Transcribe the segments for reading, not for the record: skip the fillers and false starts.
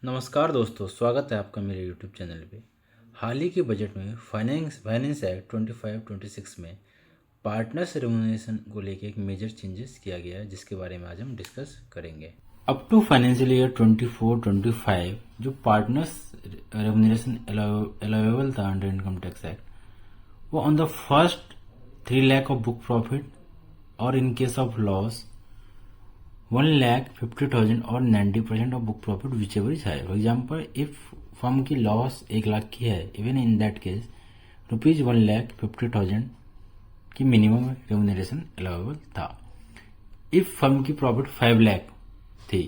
नमस्कार दोस्तों, स्वागत है आपका मेरे यूट्यूब चैनल पे। हाल ही के बजट में फाइनेंस एक्ट 25-26 में पार्टनर्स रेमुनरेशन को लेके एक मेजर चेंजेस किया गया है, जिसके बारे में आज हम डिस्कस करेंगे। अप टू फाइनेंशियल ईयर 24-25 जो पार्टनर्स रेमुनरेशन अलाउेबल था अंडर इनकम टैक्स एक्ट, वो on the first 3 lakh of book profit और इन केस ऑफ लॉस 1,50,000 और 90% of book profit whichever is higher. For example, if firm की loss 1 lakh की है, even in that case ₹1,50,000 की minimum remuneration allowable था। If firm की profit 5 lakh थी,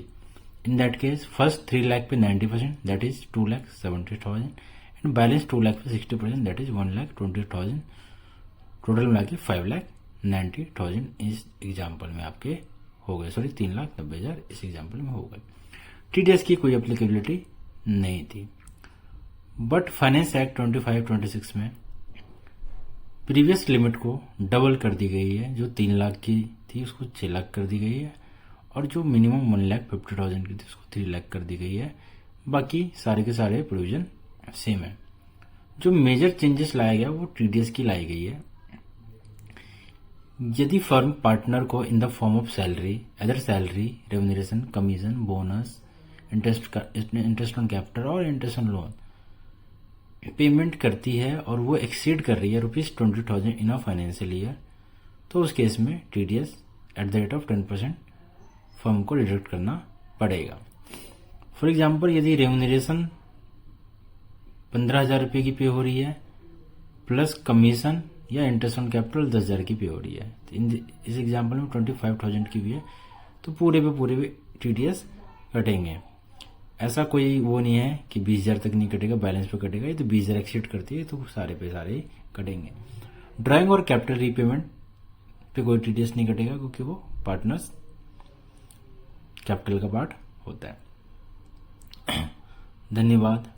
in that case first 3 lakh पे 90%, that is 2,70,000 and balance 2 lakh पे 60%, दैट इज 1,20,000। टोटल मिला के 5,90,000 इस एग्जाम्पल में आपके हो गए। 3,90,000 इस एग्जाम्पल में हो गए। टीडीएस की कोई एप्लीकेबिलिटी नहीं थी। बट फाइनेंस एक्ट 25-26 में प्रीवियस लिमिट को डबल कर दी गई है। जो 3 लाख की थी उसको 6 लाख कर दी गई है, और जो मिनिमम 1,50,000 की थी उसको 3 लाख कर दी गई है। बाकी सारे के सारे प्रोविजन सेम है। जो मेजर चेंजेस लाया गया वो टीडीएस की लाई गई है। यदि फर्म पार्टनर को in the form of salary, other salary, remuneration, commission, bonus, interest on capital और इंटरेस्ट ऑन लोन पेमेंट करती है और वो एक्सीड कर रही है ₹20,000 इन अ फाइनेंशियल ईयर, तो उस केस में TDS at the rate of 10% firm को डिडक्ट करना पड़ेगा। फॉर एग्जाम्पल, यदि रेमुनरेशन 15,000 रुपये की पे हो रही है प्लस कमीशन या इंटरेस्ट ऑन कैपिटल 10,000 की पे हो रही है, इस एग्जाम्पल में 25,000 की भी है, तो पूरे पे टीडीएस कटेंगे। ऐसा कोई वो नहीं है कि 20,000 तक नहीं कटेगा, बैलेंस पे कटेगा। ये तो 20,000 एक्सीड करती है तो सारे पे सारे ही कटेंगे। ड्राइंग और कैपिटल रीपेमेंट पे कोई टीडीएस नहीं कटेगा, क्योंकि वो पार्टनर्स कैपिटल का पार्ट होता है। धन्यवाद।